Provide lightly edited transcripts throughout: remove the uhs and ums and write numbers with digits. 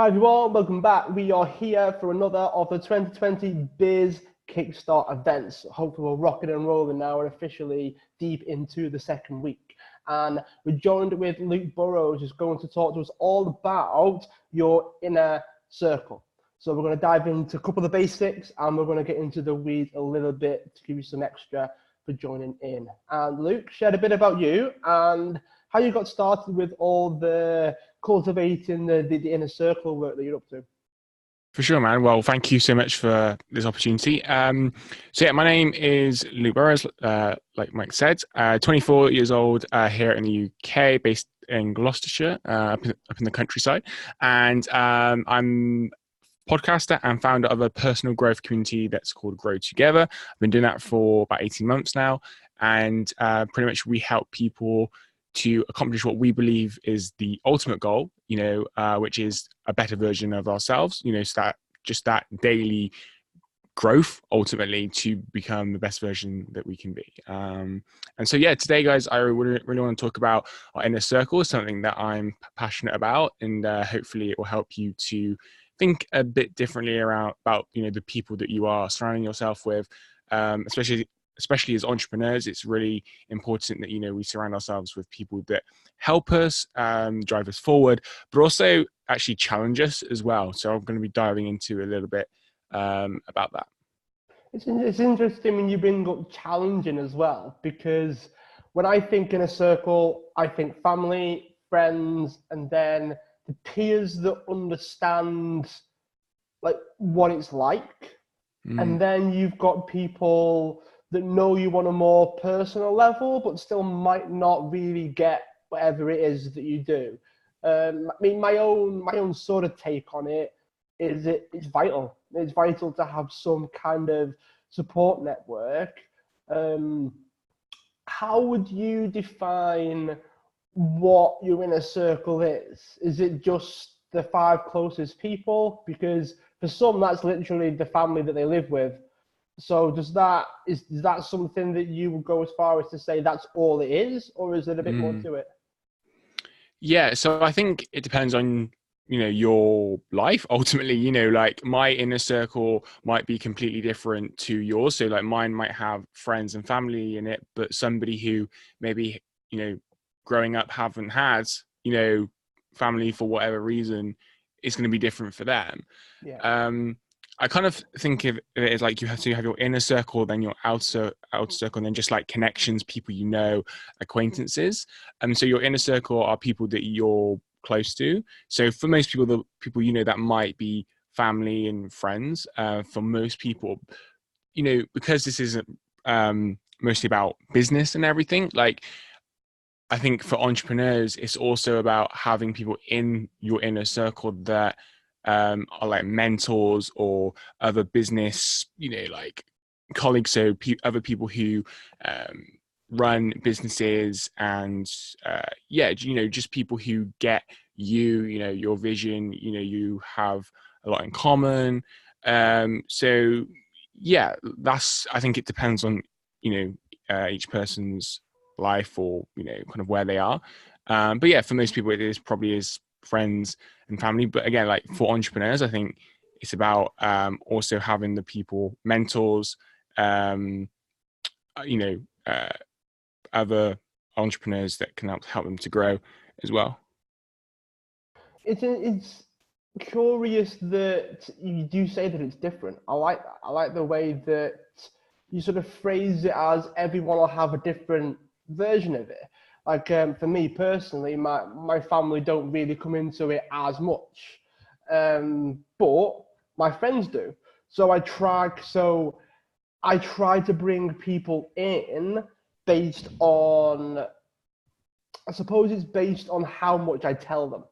Hi everyone, welcome back. We are here for another of the 2020 Biz Kickstart events. Hopefully we're rocking and rolling now. We're officially deep into the second week. And we're joined with Luke Burrows, who's going to talk to us all about your inner circle. So we're going to dive into a couple of the basics and we're going to get into the weeds a little bit to give you some extra for joining in. And Luke, shared a bit about you and how you got started with all the cultivating the inner circle work that you're up to. For sure, man. Well, thank you so much for this opportunity. My name is Luke Burrows, like Mike said, 24 years old, here in the UK, based in Gloucestershire, up in the countryside. And I'm podcaster and founder of a personal growth community that's called Grow Together. I've been doing that for about 18 months now. And pretty much we help people to accomplish what we believe is the ultimate goal, which is a better version of ourselves, so that daily growth ultimately to become the best version that we can be. Today, guys, I really want to talk about our inner circle, something that I'm passionate about, and hopefully it will help you to think a bit differently about the people that you are surrounding yourself with, especially as entrepreneurs. It's really important that we surround ourselves with people that help us, drive us forward, but also actually challenge us as well. So I'm going to be diving into a little bit about that. It's interesting when you bring up challenging as well, because when I think in a circle, I think family, friends, and then the peers that understand like what it's like. And then you've got people that know you on a more personal level, but still might not really get whatever it is that you do. My own sort of take on it is it's vital. It's vital to have some kind of support network. How would you define what your inner circle is? Is it just the 5 closest people? Because for some, that's literally the family that they live with. So is that something that you would go as far as to say that's all it is, or is there a bit more to it? Yeah, so I think it depends on your life ultimately. Like my inner circle might be completely different to yours. So like mine might have friends and family in it, but somebody who maybe growing up haven't had family for whatever reason, it's going to be different for them. I kind of think of it as like you have to have your inner circle, then your outer circle, and then just like connections, people acquaintances. So your inner circle are people that you're close to. So for most people, the people that might be family and friends. For most people, because this isn't mostly about business and everything, like I think for entrepreneurs, it's also about having people in your inner circle that are like mentors or other business, like colleagues. So other people who run businesses and just people who get your vision. You have a lot in common. I think it depends on each person's life or kind of where they are. For most people it probably is friends and family. But again, like for entrepreneurs, I think it's about also having the people, mentors, other entrepreneurs that can help them to grow as well. It's curious that you do say that it's different. I like that. I like the way that you sort of phrase it as everyone will have a different version of it. Like for me personally, my family don't really come into it as much, but my friends do. So I try to bring people in based on, I suppose it's based on how much I tell them,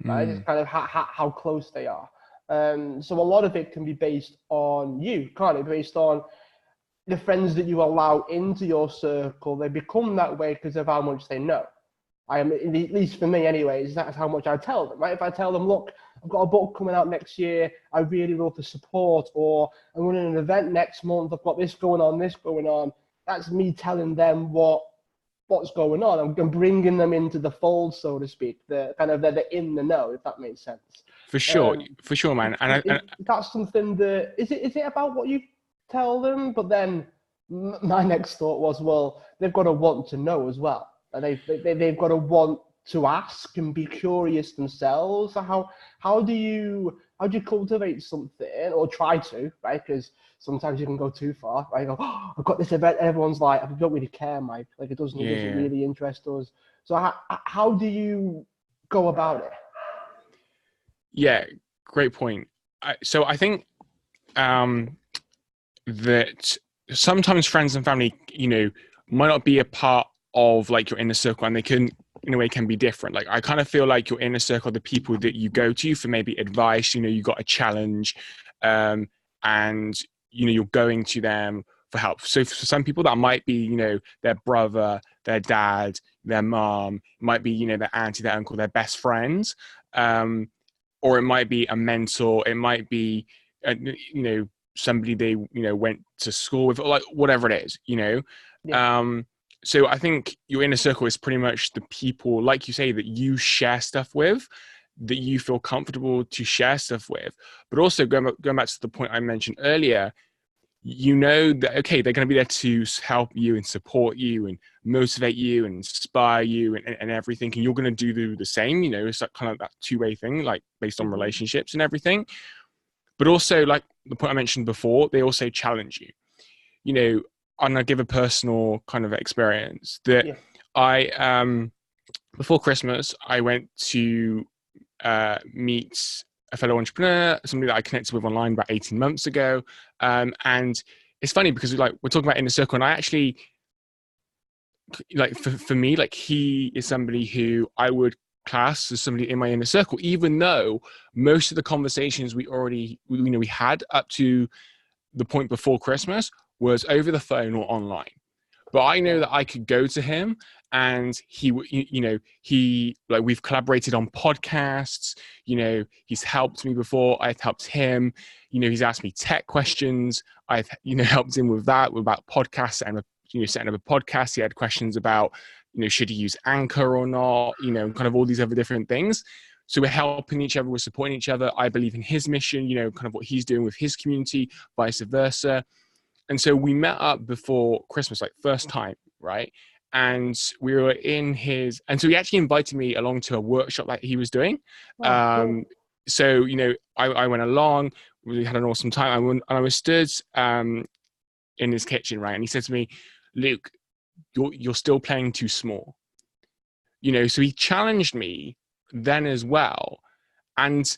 right? It's kind of how close they are. So a lot of it can be based on you, can't it? Based on the friends that you allow into your circle. They become that way because of how much they know. At least for me anyways, that's how much I tell them, right? If I tell them, look, I've got a book coming out next year, I really love the support, or I'm running an event next month, I've got this going on, that's me telling them what what's going on and bringing them into the fold, so to speak. The kind of they're in the know, if that makes sense. For sure, man. And That's something that is it about what you tell them, but then my next thought was, well, they've got to want to know as well, and they've got to want to ask and be curious themselves. So how do you cultivate something, or try to, right? Because sometimes you can go too far, right? You go, oh, I've got this event. Everyone's like, I don't really care, Mike. Like it doesn't really interest us. So how do you go about it? Yeah, great point. So I think that sometimes friends and family, might not be a part of like your inner circle, and they can, in a way, can be different. Like I kind of feel like your inner circle, the people that you go to for maybe advice, you got a challenge, and you're going to them for help. So for some people that might be, their brother, their dad, their mom, it might be, their auntie, their uncle, their best friends, or it might be a mentor, it might be, somebody they, went to school with, or like whatever it is, Yeah. So I think your inner circle is pretty much the people, like you say, that you share stuff with, that you feel comfortable to share stuff with. But also going back to the point I mentioned earlier, that, okay, they're going to be there to help you and support you and motivate you and inspire you and everything. And you're going to do the same, it's like kind of that two-way thing, like based on relationships and everything. But also, like the point I mentioned before, they also challenge you. And I give a personal kind of experience that I, before Christmas, I went to meet a fellow entrepreneur, somebody that I connected with online about 18 months ago. And it's funny because we're talking about inner circle, and I actually, like for me, like he is somebody who I would class as somebody in my inner circle, even though most of the conversations we had up to the point before Christmas was over the phone or online. But I know that I could go to him, and he we've collaborated on podcasts. He's helped me before. I've helped him. He's asked me tech questions. I've helped him with that, about podcasts, and setting up a podcast. He had questions about should he use Anchor or not. Kind of all these other different things. So we're helping each other. We're supporting each other. I believe in his mission. Kind of what he's doing with his community, vice versa. And so we met up before Christmas, like first time, right? And we were in and so he actually invited me along to a workshop that he was doing. Cool. So, I went along, we had an awesome time. I was stood in his kitchen, right? And he said to me, Luke, you're still playing too small. So he challenged me then as well. And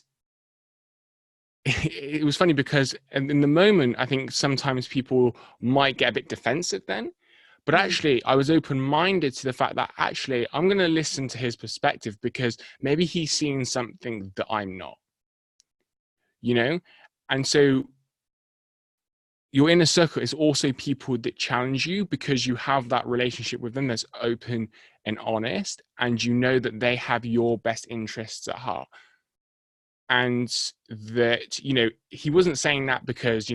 it was funny because in the moment, I think sometimes people might get a bit defensive then, but actually I was open-minded to the fact that actually I'm going to listen to his perspective, because maybe he's seeing something that I'm not, and so your inner circle is also people that challenge you, because you have that relationship with them that's open and honest, and that they have your best interests at heart. And that, he wasn't saying that because,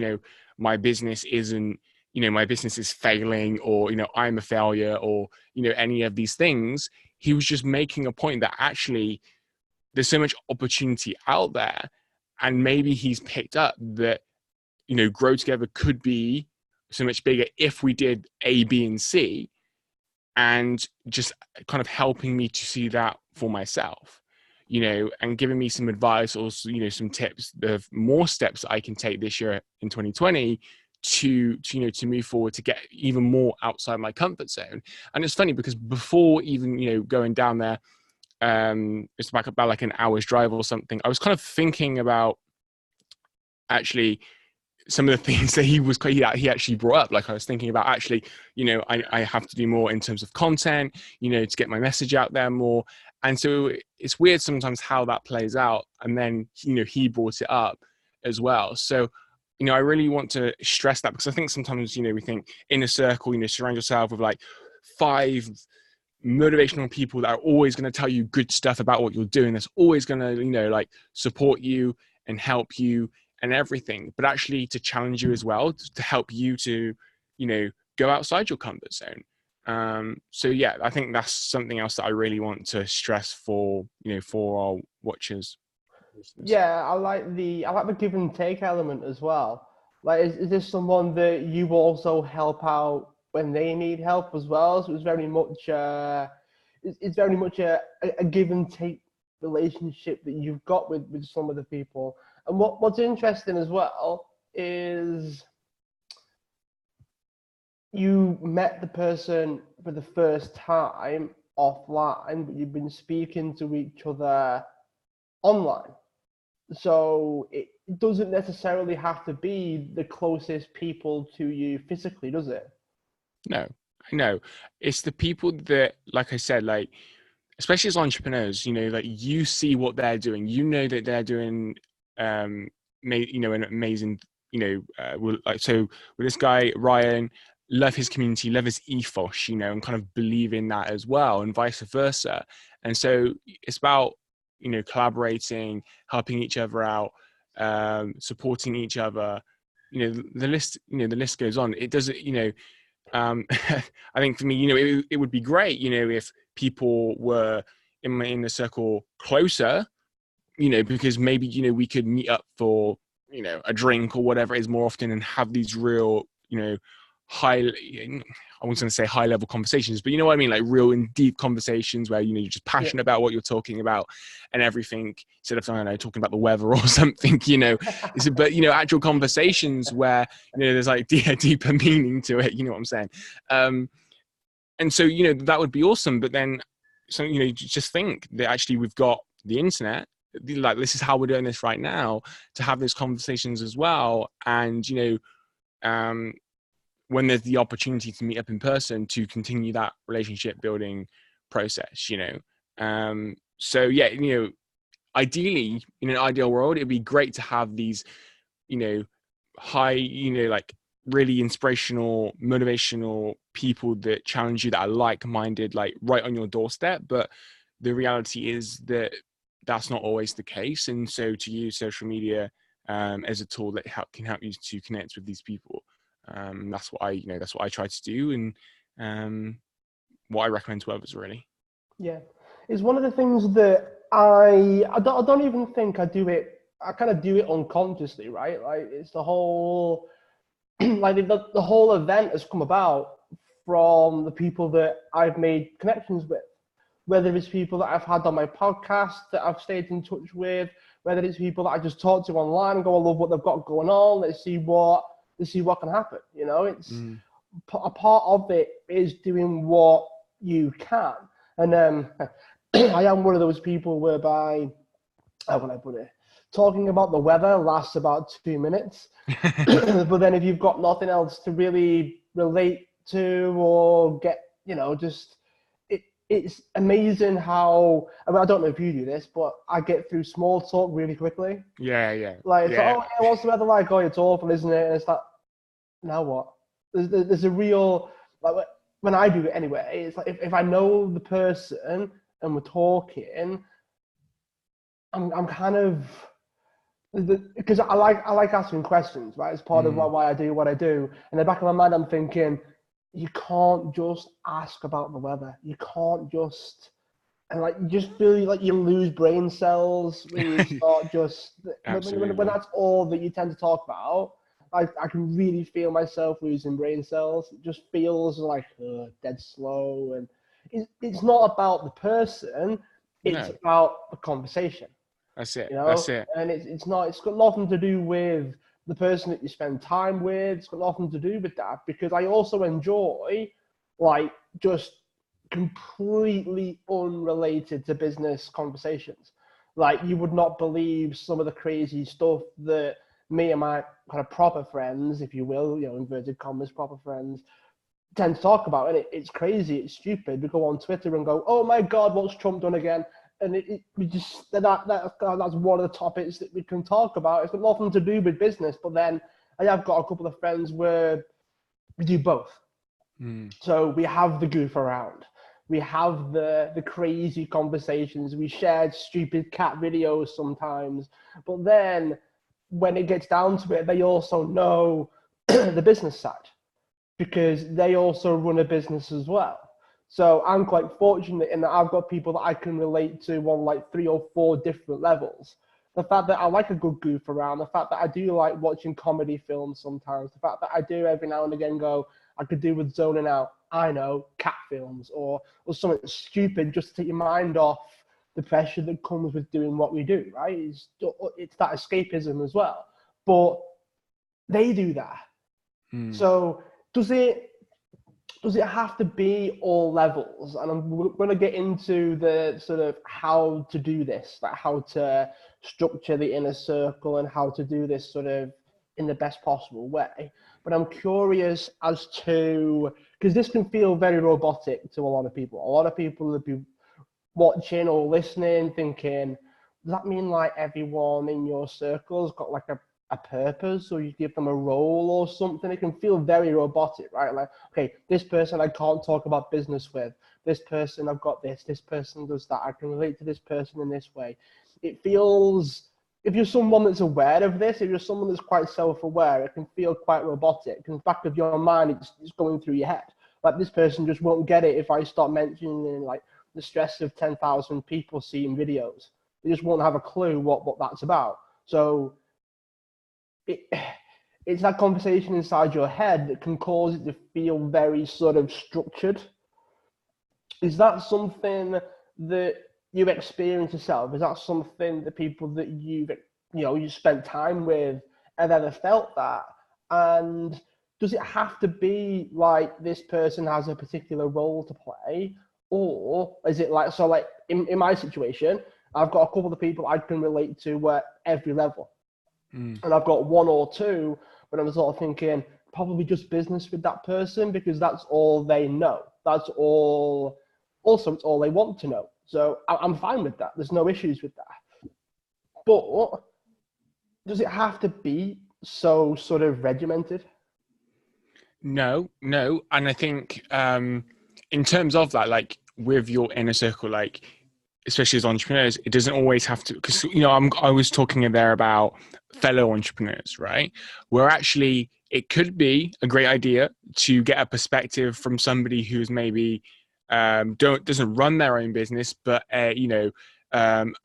my business isn't, my business is failing, or, I'm a failure, or, any of these things. He was just making a point that actually there's so much opportunity out there. And maybe he's picked up that, Grow Together could be so much bigger if we did A, B, and C, and just kind of helping me to see that for myself. And giving me some advice, or, some tips of more steps that I can take this year in 2020 to move forward, to get even more outside my comfort zone. And it's funny because before even, going down there, it's about like an hour's drive or something, I was kind of thinking about actually some of the things that he actually brought up. Like I was thinking about actually, I have to do more in terms of content, to get my message out there more. And so it's weird sometimes how that plays out. And then, he brought it up as well. So, I really want to stress that, because I think sometimes, we think inner circle, surround yourself with like 5 motivational people that are always going to tell you good stuff about what you're doing. That's always going to, like support you and help you and everything, but actually to challenge you as well, to help you to, go outside your comfort zone. So yeah, I think that's something else that I really want to stress for, for our watchers. Yeah, I like the give and take element as well. Like, is this someone that you also help out when they need help as well? So it's very much a give and take relationship that you've got with some of the people. And what's interesting as well is you met the person for the first time offline, but you've been speaking to each other online. So it doesn't necessarily have to be the closest people to you physically, does it? No, I know. It's the people that, like I said, like, especially as entrepreneurs, like you see what they're doing, that they're doing, an amazing, like, so with this guy, Ryan, love his community, love his ethos, and kind of believe in that as well, and vice versa. And so it's about, collaborating, helping each other out, supporting each other. The list goes on. It doesn't, I think for me, it would be great, if people were in the circle closer, because maybe, we could meet up for, a drink or whatever it is more often and have these real, high, I wasn't going to say high level conversations, but you know what I mean? Like real and deep conversations where, you're just Yeah. passionate about what you're talking about and everything, instead of, I don't know, talking about the weather or something, but, actual conversations where, there's like a deeper meaning to it. You know what I'm saying? And so, that would be awesome. But then, so, just think that actually we've got the internet, like this is how we're doing this right now, to have those conversations as well. And, when there's the opportunity to meet up in person, to continue that relationship building process, so yeah, ideally, in an ideal world, it'd be great to have these, high, like really inspirational, motivational people that challenge you, that are like-minded, like right on your doorstep. But the reality is that that's not always the case. And so to use social media as a tool that can help you to connect with these people. That's what I try to do, and what I recommend to others, really. Yeah, it's one of the things that I don't even think I do it. I kind of do it unconsciously, right? Like it's the whole like the whole event has come about from the people that I've made connections with, whether it's people that I've had on my podcast that I've stayed in touch with, whether it's people that I just talk to online and go, I love what they've got going on. Let's see what can happen. It's a part of it is doing what you can. And I am one of those people whereby, how can I put it? Talking about the weather lasts about 2 minutes. But then if you've got nothing else to really relate to or get, just it's amazing how, I don't know if you do this, but I get through small talk really quickly. Yeah. Like, it's like, oh, yeah, what's the weather like? Oh, it's awful, isn't it? And it's like, now what? There's a real, like, when I do it anyway, it's like if I know the person and we're talking, I'm kind of, because I like asking questions, right? It's part of why I do what I do. In the back of my mind, I'm thinking, you can't just ask about the weather. You can't just, and like you just feel like you lose brain cells when you start just when that's all that you tend to talk about. I can really feel myself losing brain cells. It just feels like dead slow, and it's not about the person. It's about the conversation. That's it. And it's not. It's got nothing to do with the person that you spend time with. It's got nothing to do with that, because I also enjoy, like, just completely unrelated to business conversations. Like, you would not believe some of the crazy stuff that me and my kind of proper friends, if you will, inverted commas, proper friends, tend to talk about. And it's crazy, it's stupid. We go on Twitter and go, oh my God, what's Trump done again? And that's one of the topics that we can talk about. It's got nothing to do with business, but then I have got a couple of friends where we do both. So we have the goof around. We have the crazy conversations. We shared stupid cat videos sometimes. But then when it gets down to it, they also know the business side. because they also run a business as well. So I'm quite fortunate in that I've got people that I can relate to on like 3 or 4 different levels. The fact that I like a good goof around, the fact that I do like watching comedy films sometimes, the fact that I do every now and again go, I could do with zoning out, I know, cat films or something stupid just to take your mind off the pressure that comes with doing what we do, right? It's that escapism as well. But they do that. So does it have to be all levels? And we're going to get into the sort of how to do this, like how to structure the inner circle and how to do this sort of in the best possible way. But I'm curious as to, because this can feel very robotic to a lot of people. A lot of people will be watching or listening thinking, does that mean like everyone in your circle's got like a purpose, or you give them a role or something? It can feel very robotic, right? Like, okay, this person I can't talk about business with, this person I've got this person does that, I can relate to this person in this way. It feels, if you're someone that's aware of this, if you're someone that's quite self-aware, it can feel quite robotic. In the back of your mind, it's going through your head. Like, this person just won't get it if I start mentioning like the stress of 10,000 people seeing videos. They just won't have a clue what that's about. So it's that conversation inside your head that can cause it to feel very sort of structured. Is that something that you experience yourself? Is that something that people that you spent time with have ever felt that? And does it have to be like this person has a particular role to play? Or is it like, so like in my situation, I've got a couple of people I can relate to at every level. And I've got 1 or 2, but I'm sort of thinking probably just business with that person because that's all they know. That's all. Also, it's all they want to know. So I'm fine with that. There's no issues with that. But does it have to be so sort of regimented? No. And I think in terms of that, like with your inner circle, like especially as entrepreneurs, it doesn't always have to, because I was talking there about fellow entrepreneurs, right? Where actually it could be a great idea to get a perspective from somebody who's maybe doesn't run their own business, but a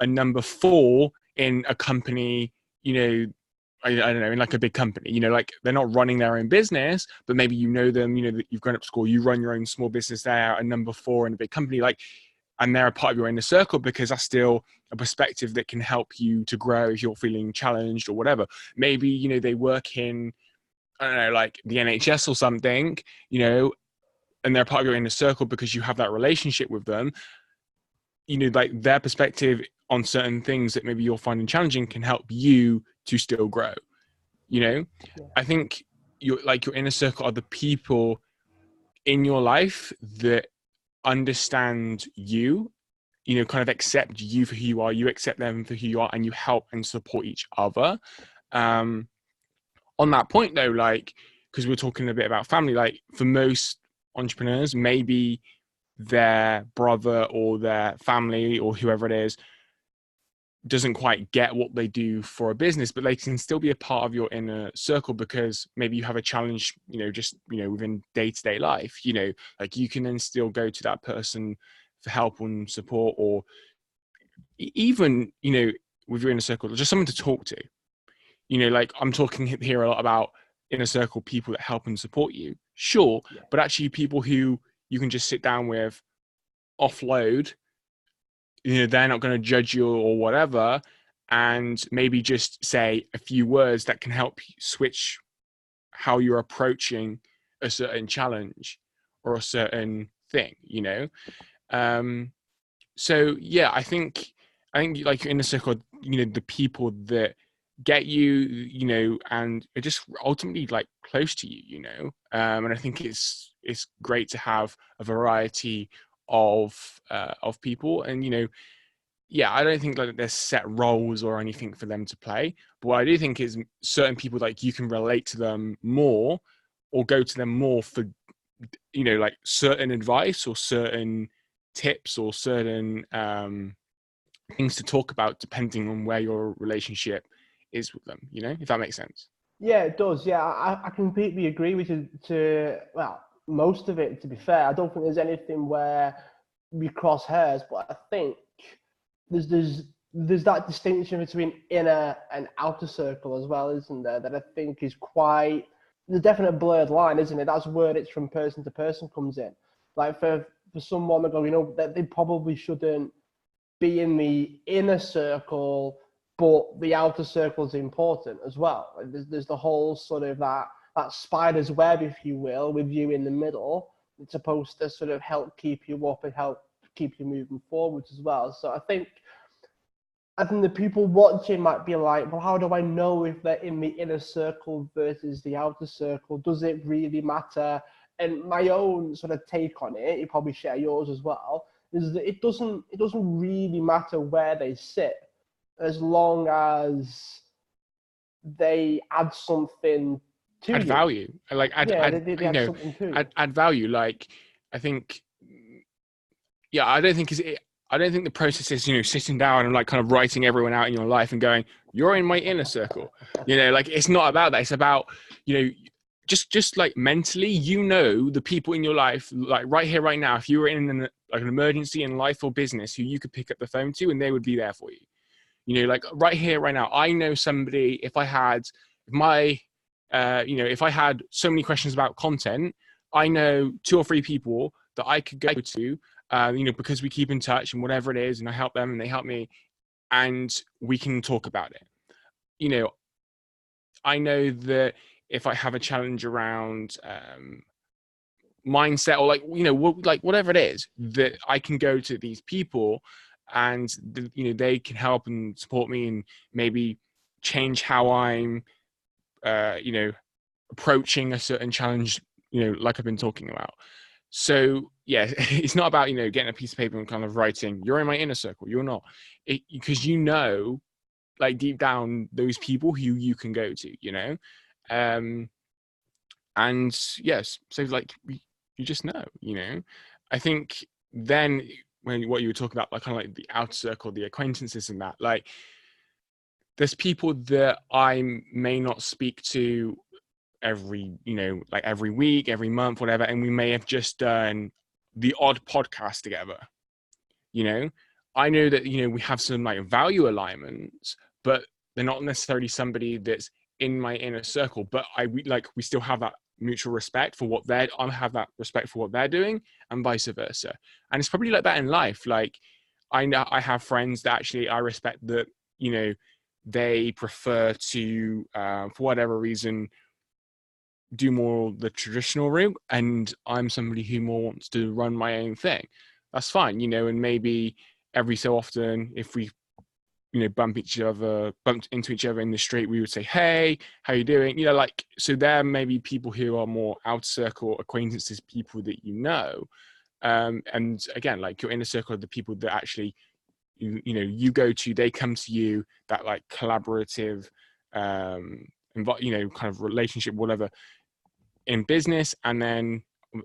number 4 in a company, I don't know, in like a big company, like they're not running their own business, but maybe them, that you've grown up to school, you run your own small business there, a number 4 in a big company, like, and they're a part of your inner circle because that's still a perspective that can help you to grow if you're feeling challenged or whatever. Maybe, they work in, I don't know, like the NHS or something, and they're part of your inner circle because you have that relationship with them. Like their perspective on certain things that maybe you're finding challenging can help you to still grow. Yeah. I think your inner circle are the people in your life that understand you, kind of accept you for who you are, you accept them for who you are, and you help and support each other. On that point though, like, because we're talking a bit about family, like for most entrepreneurs, maybe their brother or their family or whoever it is doesn't quite get what they do for a business, but they can still be a part of your inner circle because maybe you have a challenge, just, within day-to-day life, like you can then still go to that person for help and support, or even, with your inner circle, just someone to talk to, like I'm talking here a lot about inner circle people that help and support you. Sure. Yeah. But actually people who you can just sit down with, offload, they're not going to judge you or whatever, and maybe just say a few words that can help you switch how you're approaching a certain challenge or a certain thing, so yeah, I think like your inner circle, the people that get you, and are just ultimately like close to you, and I think it's great to have a variety of people, and yeah, I don't think like there's set roles or anything for them to play, but what I do think is certain people, like you can relate to them more or go to them more for like certain advice or certain tips or certain things to talk about depending on where your relationship is with them, if that makes sense. Yeah, it does. Yeah, I completely agree with you. Well, most of it. To be fair, I don't think there's anything where we cross hairs, but I think there's there's there's that distinction between inner and outer circle as well, isn't there? That I think is quite there's a definite blurred line, isn't it? That's where it's from person to person comes in. Like for someone to go, that they probably shouldn't be in the inner circle, but the outer circle is important as well. There's the whole sort of that spider's web, if you will, with you in the middle. It's supposed to sort of help keep you up and help keep you moving forwards as well. So I think the people watching might be like, well, how do I know if they're in the inner circle versus the outer circle? Does it really matter? And my own sort of take on it, you probably share yours as well, is that it doesn't really matter where they sit as long as they add something to Add you. value, like Yeah, add they add something to you. add value. Like, I think, yeah, I don't think the process is, sitting down and like kind of writing everyone out in your life and going, you're in my inner circle. Like, it's not about that. It's about, you know, just like mentally, the people in your life, like right here, right now, if you were in like an emergency in life or business, who you could pick up the phone to and they would be there for you. Like right here, right now, I know somebody. If I had my, if I had so many questions about content, I know 2 or 3 people that I could go to, because we keep in touch and whatever it is, and I help them and they help me, and we can talk about it. I know that if I have a challenge around mindset, or like whatever it is, that I can go to these people, and they can help and support me and maybe change how I'm approaching a certain challenge, like I've been talking about. So yeah, it's not about getting a piece of paper and kind of writing, you're in my inner circle, you're not, because like deep down, those people who you can go to. And yes, so like you just know. I think then, when what you were talking about, like kind of like the outer circle, the acquaintances and that, like there's people that I may not speak to like every week, every month, whatever, and we may have just done the odd podcast together. I know that we have some like value alignments, but they're not necessarily somebody that's in my inner circle, but we still have that mutual respect for I have that respect for what they're doing, and vice versa. And it's probably like that in life. Like, I know I have friends that actually I respect, that they prefer to, for whatever reason, do more the traditional route, and I'm somebody who more wants to run my own thing. That's fine, and maybe every so often, if we bumped into each other in the street, we would say, hey, how you doing? Like, so there may be people who are more outer circle acquaintances, people that and again, like your inner circle of the people that actually you go to, they come to you, that like collaborative kind of relationship, whatever, in business. And then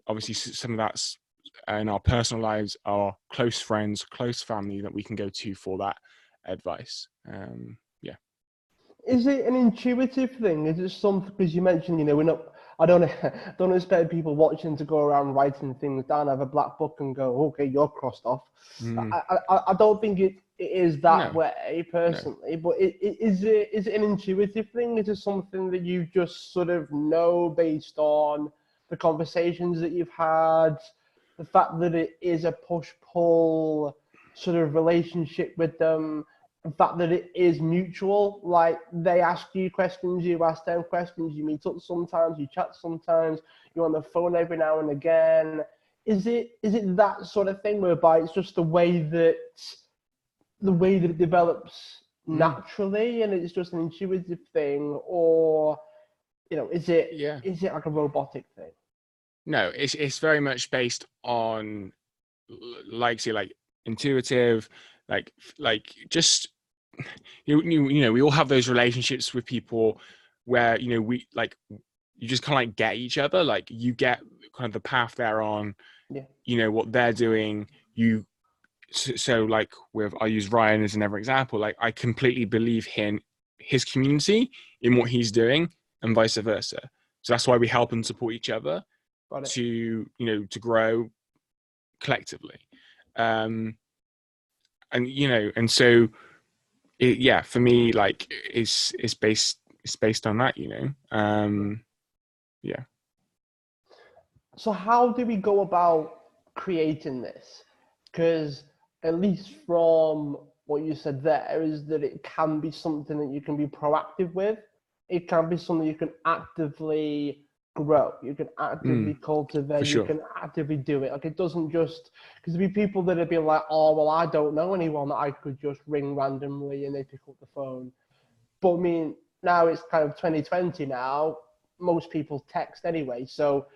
obviously some of that's in our personal lives, our close friends, close family that we can go to for that advice. Yeah. Is it an intuitive thing? Is it something, because you mentioned, we're not, I don't don't expect people watching to go around writing things down, have a black book and go, okay, you're crossed off. I don't think it is that No, way no. personally, but is it an intuitive thing? Is it something that you just sort of know based on the conversations that you've had, the fact that it is a push-pull sort of relationship with them, the fact that it is mutual, like they ask you questions, you ask them questions, you meet up sometimes, you chat sometimes, you're on the phone every now and again. Is it that sort of thing whereby it's just the way that it develops naturally and it's just an intuitive thing, or is it Yeah. is it like a robotic thing? No, it's very much based on, like, say, like intuitive, like just we all have those relationships with people where we like, you just kind of like get each other, like you get kind of the path they're on, Yeah. what they're doing. So like, I'll use Ryan as another example. Like, I completely believe his community, in what he's doing, and vice versa. So that's why we help and support each other to grow collectively. And so for me, like it's based on that, yeah. So how do we go about creating this? Because at least from what you said there is that it can be something that you can be proactive with. It can be something you can actively grow. You can actively cultivate. Sure. You can actively do it. Like it doesn't just, because there'd be people that would be like, oh, well, I don't know anyone that I could just ring randomly and they pick up the phone. But I mean, now it's kind of 2020 now. Most people text anyway. So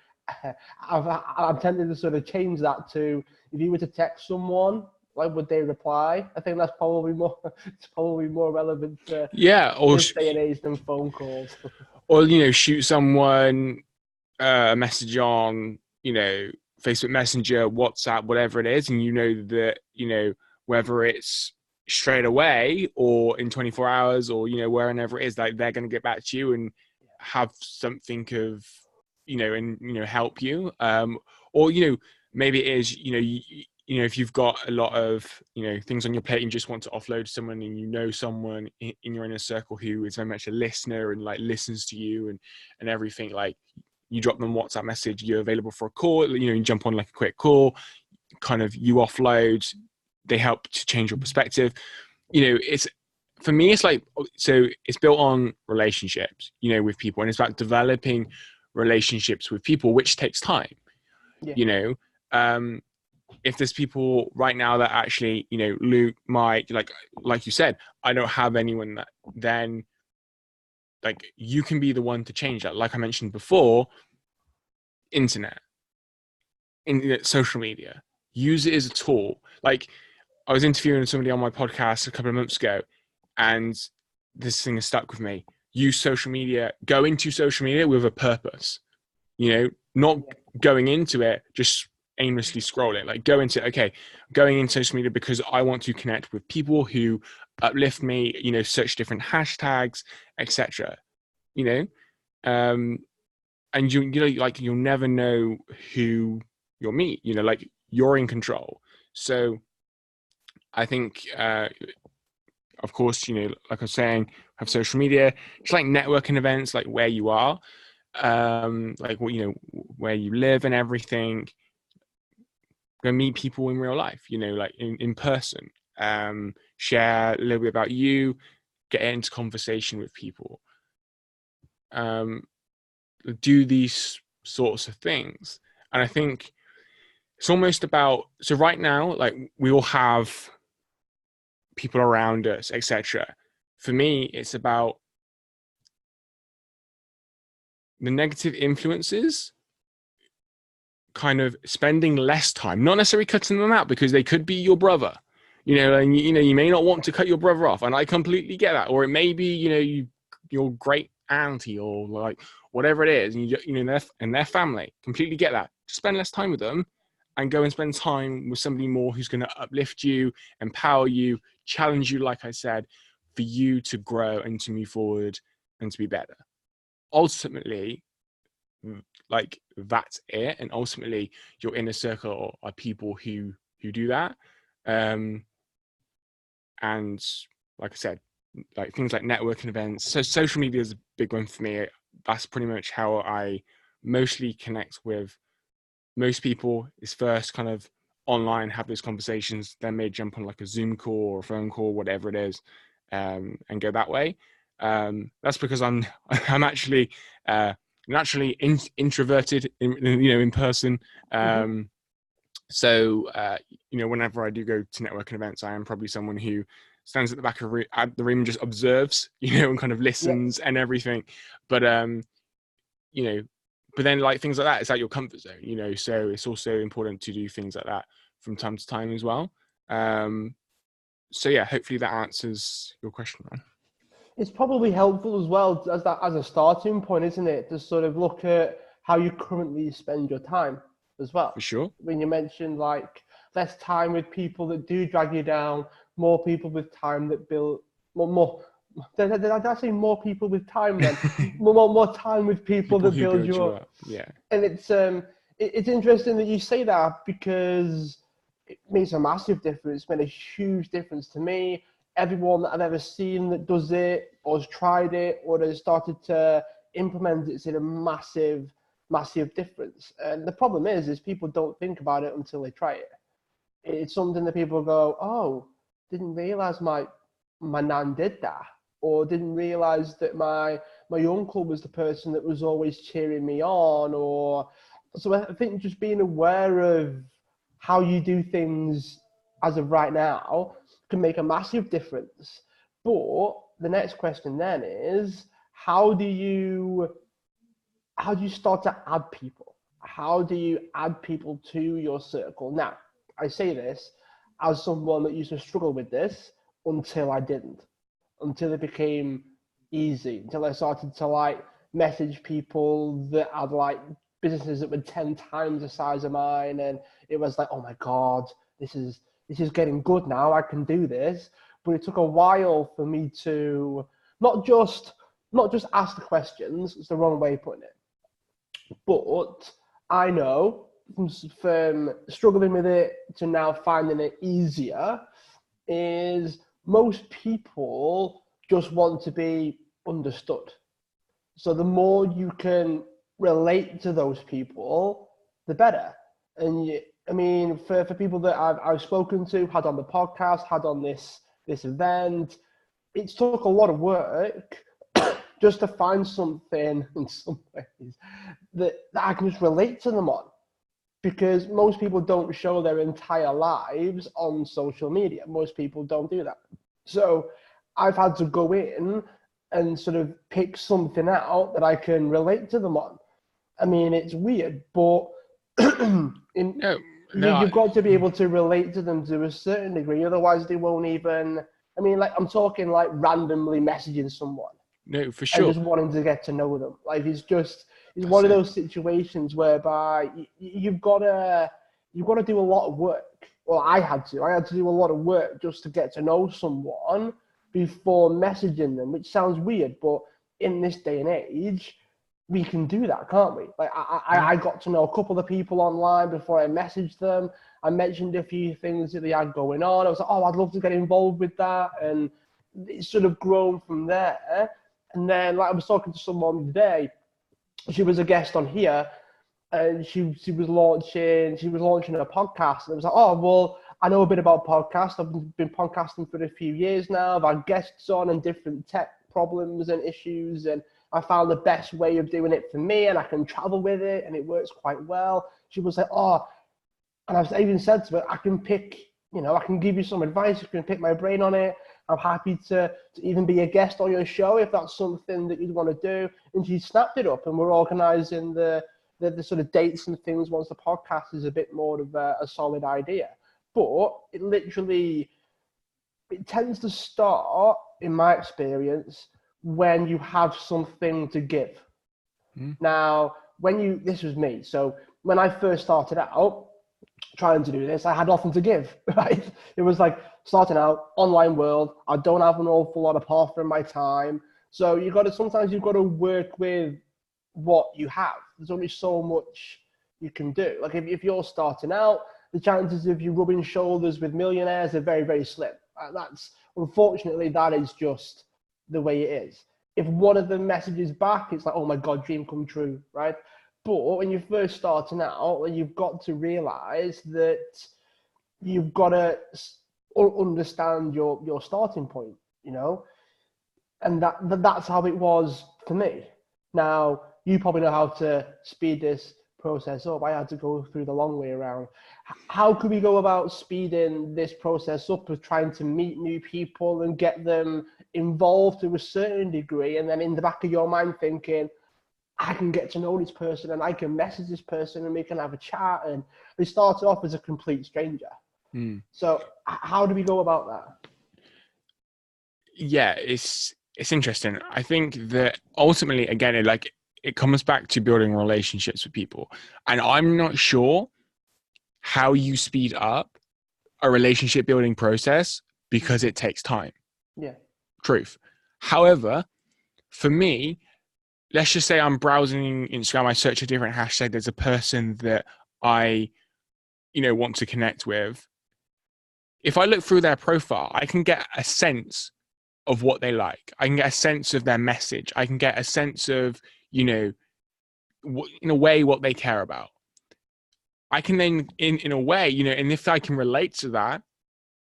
I'm tempted to sort of change that to, if you were to text someone, like would they reply? I think that's probably more. It's probably more relevant to this day and age than phone calls. Or shoot someone a message on Facebook Messenger, WhatsApp, whatever it is, and that whether it's straight away or in 24 hours or wherever it is, like they're going to get back to you and have something of and help you, or maybe it is if you've got a lot of things on your plate and you just want to offload to someone, and someone in your inner circle who is very much a listener and like listens to you and everything, like you drop them a WhatsApp message, you're available for a call, you jump on like a quick call, kind of you offload, they help to change your perspective. It's, for me, it's like, so it's built on relationships, with people, and it's about developing relationships with people, which takes time. If there's people right now that actually, Luke, Mike, like you said, I don't have anyone, that then like you can be the one to change that. Like I mentioned before, internet, social media, use it as a tool. Like I was interviewing somebody on my podcast a couple of months ago, and this thing has stuck with me. Use social media, go into social media with a purpose, not going into it just aimlessly scrolling. Like go into, okay, going into social media because I want to connect with people who uplift me, search different hashtags, etc. And you'll never know who you'll meet, like you're in control. So I think, of course, like I was saying, have social media, just like networking events, like where you are, like where you live and everything. Go meet people in real life, like in person. Share a little bit about you, get into conversation with people. Do these sorts of things, and I think it's almost about, so right now, like we all have people around us, etc. For me, it's about the negative influences, kind of spending less time, not necessarily cutting them out, because they could be your brother, and you may not want to cut your brother off, and I completely get that. Or it may be your great auntie, or like whatever it is, and their family, completely get that. Just spend less time with them and go and spend time with somebody more who's going to uplift you, empower you, challenge you, like I said, for you to grow and to move forward and to be better. Ultimately, like that's it. And ultimately, your inner circle are people who do that. And like I said, like things like networking events. So social media is a big one for me. That's pretty much how I mostly connect with most people, is first kind of online, have those conversations, then may jump on like a Zoom call or a phone call, whatever it is, and go that way. That's because I'm actually naturally introverted in person. So whenever I do go to networking events, I am probably someone who stands at the back of the room and just observes, and kind of listens and everything. But but then like things like that, it's like your comfort zone, so it's also important to do things like that from time to time as well. So yeah, hopefully that answers your question, man. It's probably helpful as well as a starting point, isn't it? To sort of look at how you currently spend your time as well. For sure. When you mentioned like less time with people that do drag you down, more people with time that build more Did I say more people with time then? more time with people that who build build you you up. up. Yeah. And it's interesting that you say that, because it makes a massive difference. It's made a huge difference to me. Everyone that I've ever seen that does it or has tried it or has started to implement it's in a massive difference. And the problem is people don't think about it until they try it. It's something that people go, oh, didn't realize my nan did that, or didn't realize that my uncle was the person that was always cheering me on. Or so I think just being aware of how you do things as of right now can make a massive difference. But the next question then is, how do you start to add people? How do you add people to your circle? Now, I say this as someone that used to struggle with this until I didn't, until it became easy, until I started to like message people that had like businesses that were 10 times the size of mine. And it was like, oh my God, this is getting good now. I can do this. But it took a while for me to not just ask the questions. It's the wrong way of putting it. But I know from struggling with it to now finding it easier is most people just want to be understood. So the more you can relate to those people, the better. And I mean, for people that I've spoken to, had on the podcast, had on this event, it took a lot of work just to find something in some ways that I can just relate to them on. Because most people don't show their entire lives on social media. Most people don't do that. So I've had to go in and sort of pick something out that I can relate to them on. I mean, it's weird, but you've got to be able to relate to them to a certain degree. Otherwise, they won't even. I mean, like I'm talking like randomly messaging someone. No, for sure. And just wanting to get to know them. Like it's one of those situations whereby you've got to do a lot of work. Well, I had to do a lot of work just to get to know someone before messaging them, which sounds weird, but in this day and age, we can do that, can't we? Like I got to know a couple of people online before I messaged them. I mentioned a few things that they had going on. I was like, oh, I'd love to get involved with that. And it's sort of grown from there. And then, like I was talking to someone today, she was a guest on here, and she was launching a podcast. And it was like, oh, well, I know a bit about podcasts. I've been podcasting for a few years now. I've had guests on and different tech problems and issues, and I found the best way of doing it for me, and I can travel with it, and it works quite well. She was like, oh, and I even said to her, I can give you some advice. You can pick my brain on it. I'm happy to even be a guest on your show if that's something that you'd want to do. And she snapped it up, and we're organising the sort of dates and things once the podcast is a bit more of a solid idea. But it tends to start, in my experience, when you have something to give. Now, this was me. So when I first started out trying to do this, I had nothing to give, right? It was like starting out, online world. I don't have an awful lot apart from my time. So sometimes you've got to work with what you have. There's only so much you can do. Like if you're starting out, the chances of you rubbing shoulders with millionaires are very, very slim. Unfortunately, that is just the way it is. If one of them messages back, it's like, oh my God, dream come true, right? But when you're first starting out, you've got to realize that you've got to understand your starting point, and that's how it was for me. Now, you probably know how to speed this process up. I had to go through the long way around. How could we go about speeding this process up of trying to meet new people and get them involved to a certain degree, and then in the back of your mind thinking, I can get to know this person and I can message this person and we can have a chat, and they started off as a complete stranger. So how do we go about that? Yeah, it's interesting. I think that ultimately, again, it comes back to building relationships with people. And I'm not sure how you speed up a relationship building process because it takes time. Yeah. Truth. However, for me, let's just say I'm browsing Instagram, I search a different hashtag, there's a person that I, want to connect with. If I look through their profile, I can get a sense of what they like. I can get a sense of their message. I can get a sense of, in a way, what they care about. I can then, in a way, and if I can relate to that,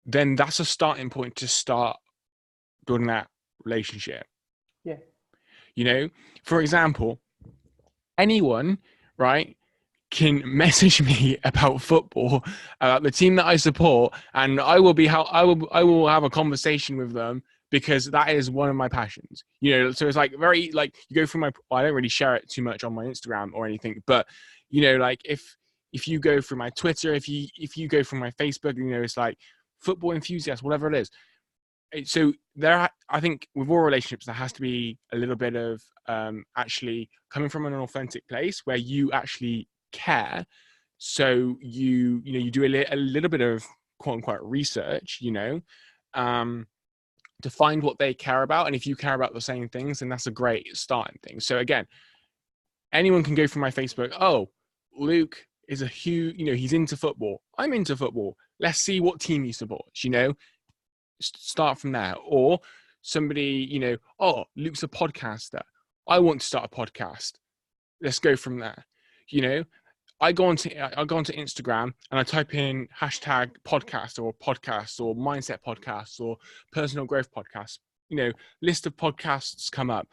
then that's a starting point to start building that relationship. Yeah. For example, anyone, right, can message me about football, about the team that I support, and I will have a conversation with them because that is one of my passions. So it's like very like you go through I don't really share it too much on my Instagram or anything, but like if you go through my Twitter, if you go through my Facebook, it's like football enthusiast, whatever it is. So I think with all relationships, there has to be a little bit of actually coming from an authentic place where you actually care. So you do a little bit of quote unquote research, to find what they care about. And if you care about the same things, then that's a great starting thing. So again, anyone can go through my Facebook. Oh, Luke is a huge, he's into football. I'm into football. Let's see what team he supports, start from there. Or somebody, oh, Luke's a podcaster. I want to start a podcast. Let's go from there. I go onto Instagram and I type in hashtag podcast or mindset podcasts or personal growth podcasts. List of podcasts come up.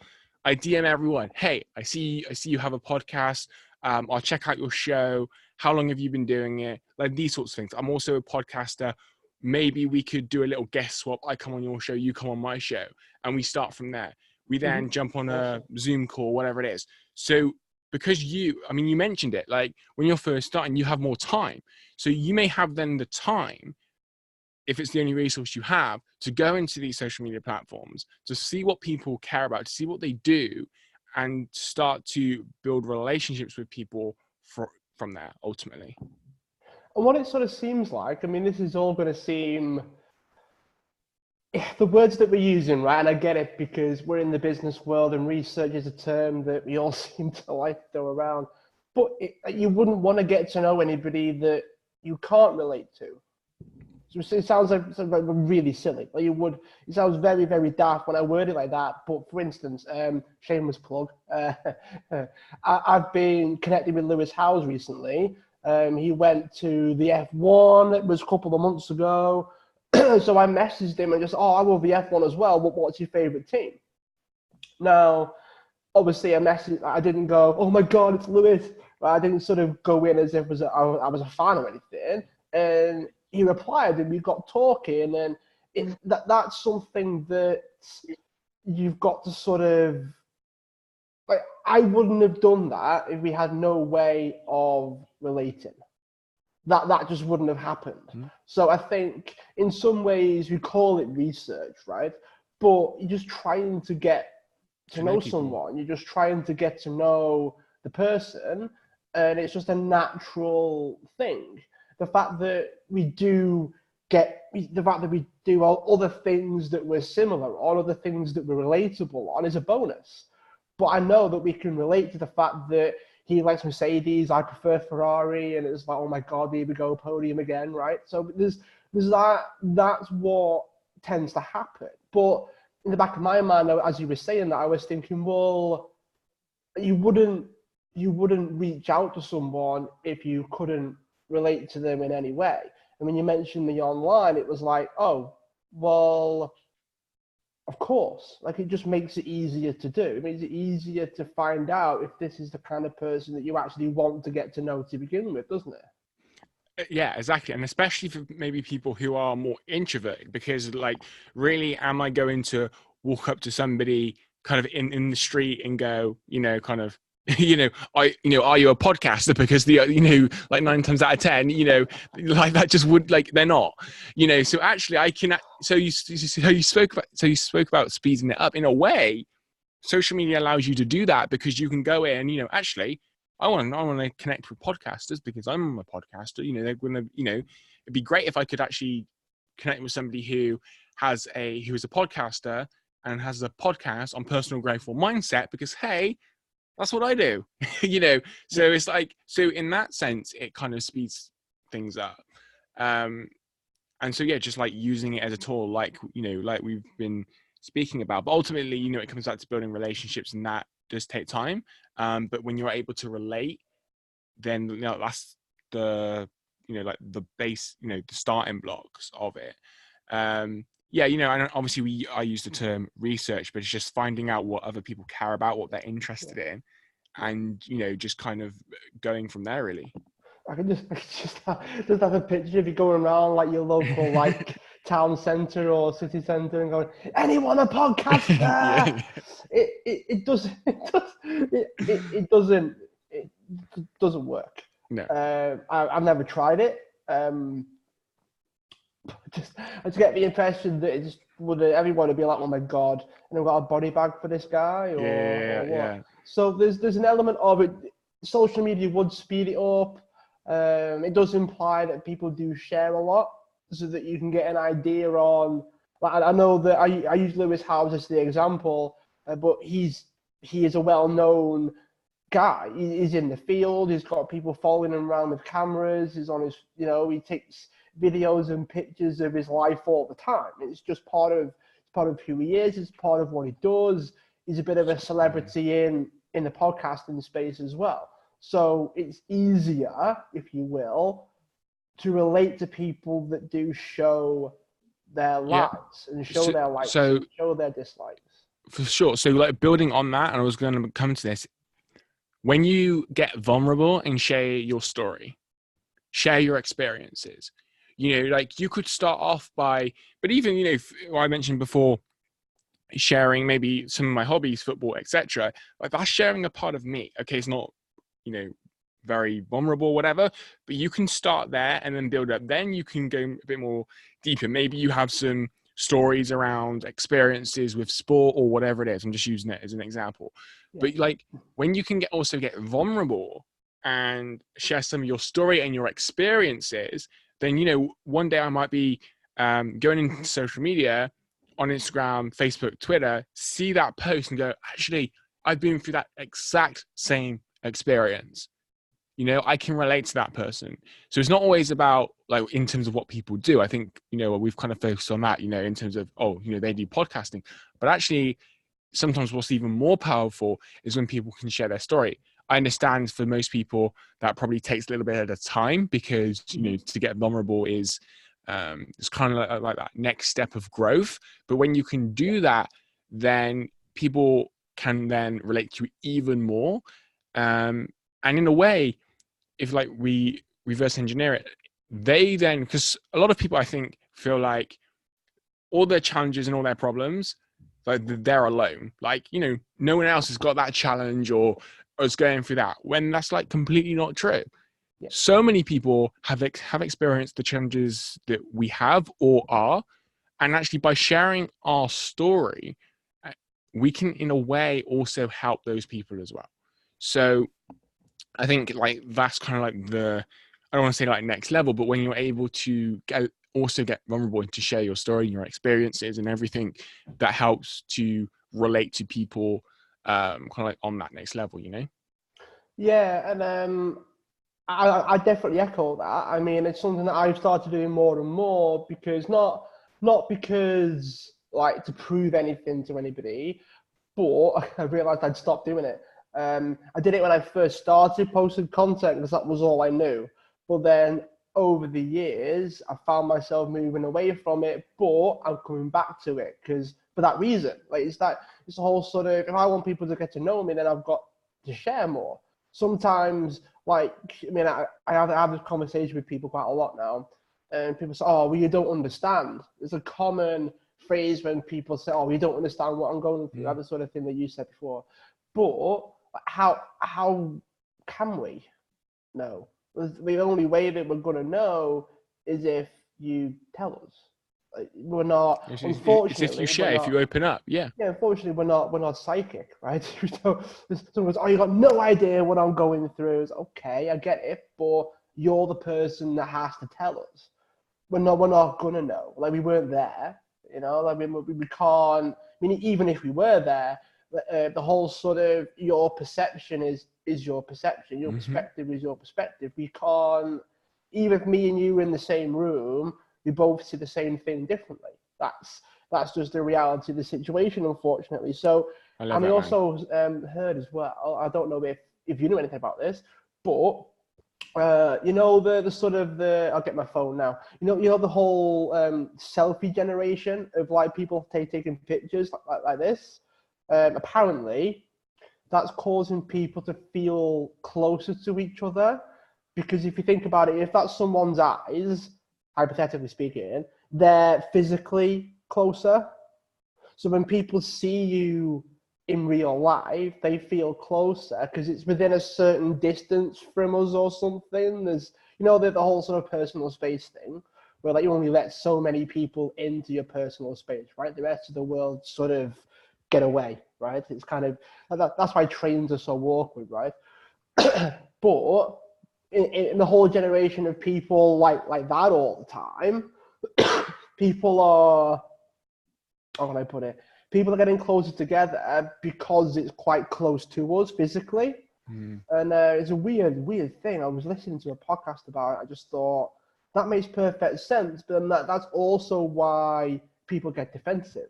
I DM everyone. Hey, I see you have a podcast. I'll check out your show. How long have you been doing it? Like these sorts of things. I'm also a podcaster. Maybe we could do a little guest swap. I come on your show, you come on my show, and we start from there. We then jump on a Zoom call, whatever it is. So because you mentioned it, like when you're first starting, you have more time. So you may have then the time, if it's the only resource you have, to go into these social media platforms, to see what people care about, to see what they do, and start to build relationships with people from there, ultimately. And what it sort of seems like, this is all going to seem, the words that we're using, right? And I get it because we're in the business world and research is a term that we all seem to like throw around. But you wouldn't want to get to know anybody that you can't relate to. So it sounds like really silly. Like it sounds very, very daft when I word it like that. But for instance, shameless plug, I've been connected with Lewis Howes recently. He went to the F1. It was a couple of months ago. So I messaged him and just, I love the F1 as well. What's your favorite team? Now, obviously, I didn't go, oh my God, it's Lewis. I didn't sort of go in as if I was a fan or anything. And he replied and we got talking. And that's something that you've got to sort of, like, I wouldn't have done that if we had no way of relating. That just wouldn't have happened. Mm-hmm. So I think in some ways we call it research, right? But you're just trying to get to know someone. You're just trying to get to know the person, and it's just a natural thing. The fact that we do all other things that we're similar on, other things that we're relatable on, is a bonus. But I know that we can relate to the fact that he likes Mercedes, I prefer Ferrari, and it's like, oh my God, here we go, podium again, right? So there's that's what tends to happen. But in the back of my mind, as you were saying that, I was thinking, well, you wouldn't reach out to someone if you couldn't relate to them in any way. And when you mentioned the online, it was like, oh, well, of course, like it just makes it easier to do. It makes it easier to find out if this is the kind of person that you actually want to get to know to begin with, doesn't it? Yeah, exactly. And especially for maybe people who are more introverted, because like, really, am I going to walk up to somebody kind of in the street and go, kind of, are you a podcaster? Because like 9 times out of 10, like that just would, like, they're not, so actually I can, so you spoke about speeding it up. In a way, social media allows you to do that because you can go in, actually, I want to connect with podcasters because I'm a podcaster. They're going to, it'd be great if I could actually connect with somebody who is a podcaster and has a podcast on personal growth or mindset because, hey, that's what I do, you know? So it's like, so in that sense, it kind of speeds things up. And so, yeah, just like using it as a tool, like, you know, like we've been speaking about, but ultimately, you know, it comes back to building relationships, and that does take time. But when you're able to relate, then, you know, that's the, you know, like the base, you know, the starting blocks of it. Yeah, you know, and obviously I use the term research, but it's just finding out what other people care about, what they're interested in, and, you know, just kind of going from there, really. I can just have a picture of you going around like your local like town centre or city centre and going, anyone a podcaster? Yeah. It doesn't it doesn't work. No. I've never tried it. I just get the impression that it just would everyone would be like, oh my god, and I've got a body bag for this guy or what. Yeah. So there's an element of it. Social media would speed it up. It does imply that people do share a lot, so that you can get an idea on. Like I know that I use Lewis Howes as the example, but he is a well-known guy. He's in the field. He's got people following him around with cameras. He's on his, you know, he takes videos and pictures of his life all the time. It's just part of who he is. It's part of what he does. He's a bit of a celebrity in the podcasting space as well. So it's easier, if you will, to relate to people that do show their lives and show their likes and show their dislikes. For sure. So like building on that, and I was going to come to this, when you get vulnerable and share your story, share your experiences, you know, like you could start off by, but even, you know, I mentioned before, sharing maybe some of my hobbies, football, etc. Like that's sharing a part of me. Okay, it's not, you know, very vulnerable, whatever, but you can start there and then build up. Then you can go a bit more deeper. Maybe you have some stories around experiences with sport or whatever it is. I'm just using it as an example. Yeah. But like when you can also get vulnerable and share some of your story and your experiences, then, you know, one day I might be going into social media on Instagram, Facebook, Twitter, see that post and go, actually, I've been through that exact same experience. You know, I can relate to that person. So it's not always about like in terms of what people do. I think, you know, we've kind of focused on that, you know, in terms of, oh, you know, they do podcasting, but actually sometimes what's even more powerful is when people can share their story. I understand for most people that probably takes a little bit at a time because, you know, to get vulnerable is it's kind of like that next step of growth. But when you can do that, then people can then relate to you even more. And in a way, if like we reverse engineer it, they then, because a lot of people I think feel like all their challenges and all their problems, like they're alone. Like, you know, no one else has got that challenge or is going through that, when that's like completely not true. Yeah. So many people have experienced the challenges that we have or are, and actually by sharing our story, we can in a way also help those people as well. So I think like that's kind of like the, I don't want to say like next level, but when you're able to also get vulnerable and to share your story and your experiences and everything, that helps to relate to people kind of like on that next level, you know? Yeah, and I definitely echo that. I mean, it's something that I've started doing more and more because not because like to prove anything to anybody, but I realized I'd stopped doing it. I did it when I first started posting content because that was all I knew. But then over the years, I found myself moving away from it, but I'm coming back to it because for that reason, like it's the whole sort of, if I want people to get to know me, then I've got to share more. Sometimes, like, I mean, I have this conversation with people quite a lot now, and people say, oh, well, you don't understand. It's a common phrase when people say, oh, you don't understand what I'm going through, that sort of thing that you said before. But how can we know? The only way that we're going to know is if you tell us. We're not, unfortunately. It's if you share, if you open up, yeah. Yeah, unfortunately, we're not psychic, right? So someone goes, oh, you got no idea what I'm going through. It's okay, I get it, but you're the person that has to tell us. We're not gonna know. Like, we weren't there. You know, I mean, we can't. I mean, even if we were there, the whole sort of your perception is your perception. Your Hmm. perspective is your perspective. We can't. Even if me and you were in the same room, we both see the same thing differently. That's just the reality of the situation, unfortunately. So, I love and I that, man. also heard as well. I don't know if you know anything about this, but you know the sort of the I'll get my phone now. You know the whole selfie generation of like people taking pictures like this. Apparently, that's causing people to feel closer to each other because if you think about it, if that's someone's eyes, hypothetically speaking, they're physically closer. So when people see you in real life, they feel closer because it's within a certain distance from us or something. There's, the whole sort of personal space thing where like you only let so many people into your personal space, right? The rest of the world sort of get away, right? It's kind of, that's why trains are so awkward, right? But in the whole generation of people like that all the time, people are, how can I put it? People are getting closer together because it's quite close to us physically. Mm. And it's a weird thing. I was listening to a podcast about it. I just thought that makes perfect sense. But then that's also why people get defensive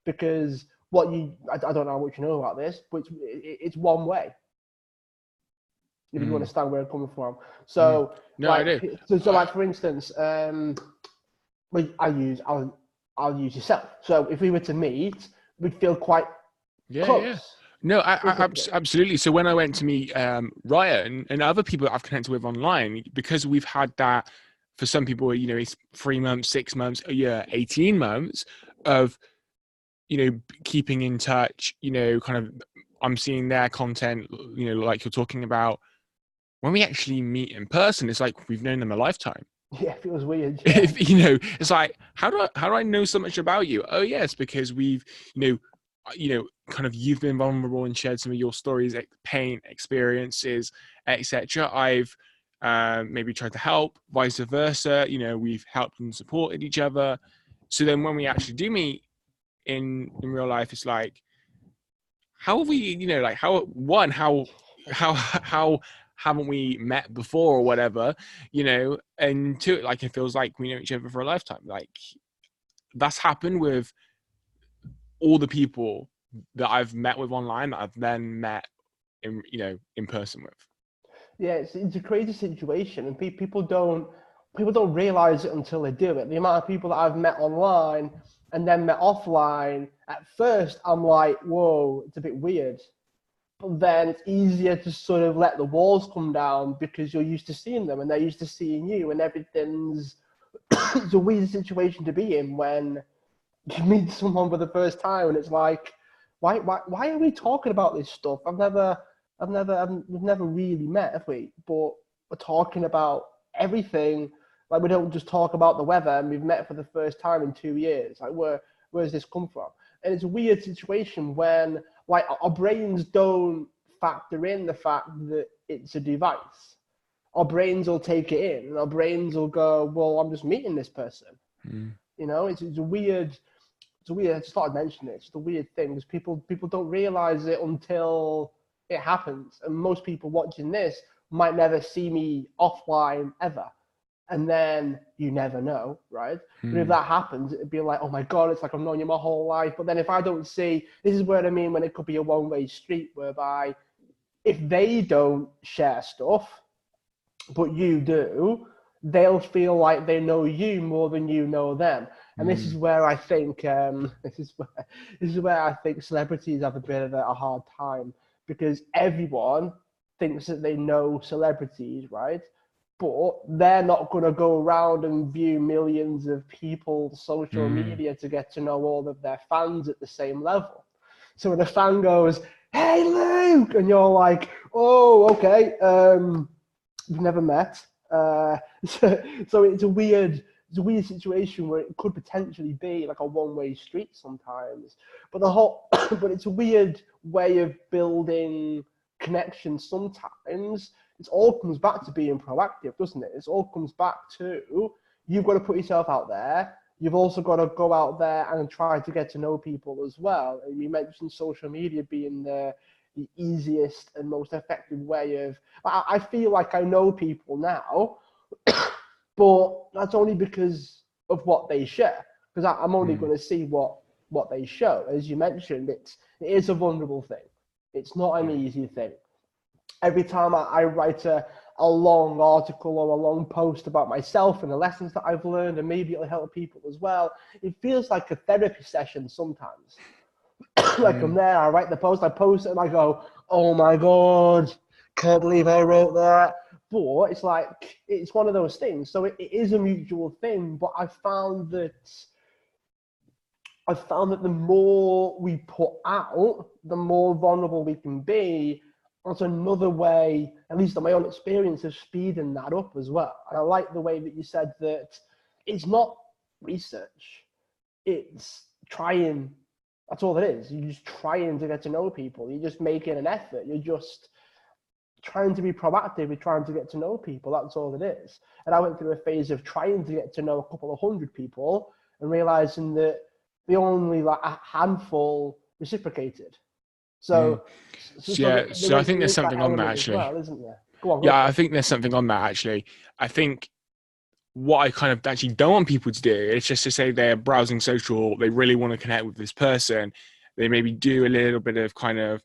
because I don't know what you know about this, but it's one way. If you Mm. understand where I'm coming from. Mm. So No, I do. like for instance, I'll use yourself. So if we were to meet, we'd feel quite Yeah, yeah. close No, physically. absolutely. So when I went to meet Ryan and other people that I've connected with online, because we've had that for some people, it's 3 months, 6 months, a year, 18 months of, keeping in touch, kind of, I'm seeing their content, like you're talking about. When we actually meet in person, it's like we've known them a lifetime. Yeah, it feels weird. Yeah, If it's like, how do I know so much about you? Oh yes, because we've, kind of you've been vulnerable and shared some of your stories, pain, experiences, etc. I've maybe tried to help, vice versa. We've helped and supported each other. So then when we actually do meet in real life, it's like, how have we, like how haven't we met before or whatever, and two, like it feels like we know each other for a lifetime. Like that's happened with all the people that I've met with online that I've then met in person with. yeah, it's a crazy situation, and people don't realize it until they do it. The amount of people that I've met online and then met offline, at first I'm like, whoa, it's a bit weird. But then it's easier to sort of let the walls come down because you're used to seeing them and they're used to seeing you, and everything's it's a weird situation to be in when you meet someone for the first time and it's like, why are we talking about this stuff? We've never really met, have we? But we're talking about everything. Like we don't just talk about the weather and we've met for the first time in 2 years. Like where's this come from? And it's a weird situation when like our brains don't factor in the fact that it's a device. Our brains will take it in and our brains will go, well, I'm just meeting this person. Mm. It's a weird. It's a weird. I just thought I'd mention it. It's just a weird thing because people don't realize it until it happens. And most people watching this might never see me offline ever, and then you never know, right? But if Mm. that happens, it'd be like, oh my god, it's like I've known you my whole life. But then if I don't see, this is what I mean when it could be a one-way street, whereby if they don't share stuff, but you do, they'll feel like they know you more than you know them. And this is Mm. where I think this is where I think celebrities have a bit of a hard time because everyone thinks that they know celebrities, right? But they're not going to go around and view millions of people's social Mm. media to get to know all of their fans at the same level. So when a fan goes, "Hey Luke," and you're like, "Oh, okay, we've never met." So it's a weird situation where it could potentially be like a one-way street sometimes. But but it's a weird way of building connections sometimes. It all comes back to being proactive, doesn't it? It all comes back to you've got to put yourself out there. you've also got to go out there and try to get to know people as well. And you mentioned social media being the easiest and most effective way of. I feel like I know people now, but that's only because of what they share. Because I'm only going to see what they show. As you mentioned, it is a vulnerable thing. It's not an easy thing. Every time I write a long article or a long post about myself and the lessons that I've learned, and maybe it'll help people as well, it feels like a therapy session sometimes. Like I'm there, I write the post, I post it, and I go, oh my God, can't believe I wrote that. But it's like, it's one of those things. So it is a mutual thing, but I found that the more we put out, the more vulnerable we can be. That's another way, at least in my own experience, of speeding that up as well. And I like the way that you said that it's not research, it's trying. That's all it is. You're just trying to get to know people. You're just making an effort. You're just trying to be proactive. You're trying to get to know people. That's all it is. And I went through a phase of trying to get to know a couple of hundred people and realizing that the only like a handful reciprocated. So I think there's something on that actually. Well, isn't there? Go on. I think there's something on that actually. I think what I kind of actually don't want people to do is just to say they're browsing social, they really want to connect with this person. They maybe do a little bit of kind of,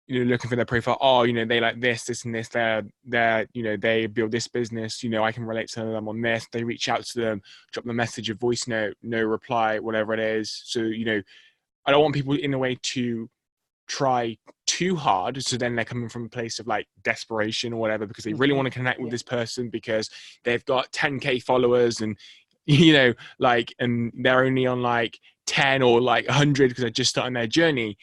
looking for their profile. Oh, they like this and this. They're, they build this business. I can relate to them on this. They reach out to them, drop them a message, a voice note, no reply, whatever it is. So, I don't want people in a way to try too hard. So then they're coming from a place of like desperation or whatever, because they really want to connect with this person because they've got 10K followers and, and they're only on like 10 or like 100 because they're just starting their journey.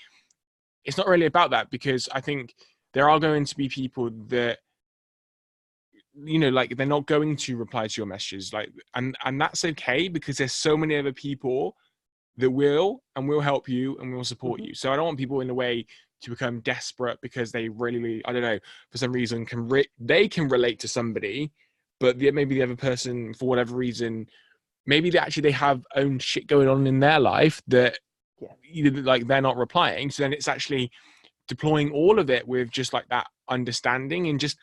It's not really about that, because I think there are going to be people that, like they're not going to reply to your messages, like, and that's okay, because there's so many other people that will help you and will support you. So I don't want people in a way to become desperate because they really, I don't know, for some reason they can relate to somebody, but maybe the other person, for whatever reason, maybe they have own shit going on in their life that like they're not replying. So then it's actually deploying all of it with just like that understanding, and just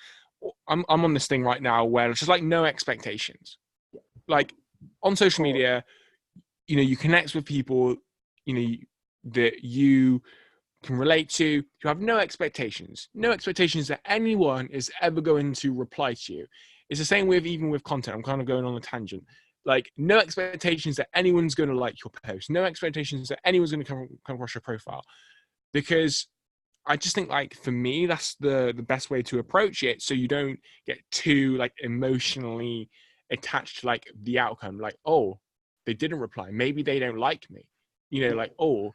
I'm on this thing right now where it's just like no expectations. Like on social media, you connect with people, that you can relate to. You have no expectations that anyone is ever going to reply to you. It's the same even with content. I'm kind of going on a tangent. Like no expectations that anyone's going to like your post. No expectations that anyone's going to come across your profile. Because I just think, like, for me, that's the best way to approach it. So you don't get too like emotionally attached to like the outcome. Like, oh, they didn't reply. Maybe they don't like me. Like, oh,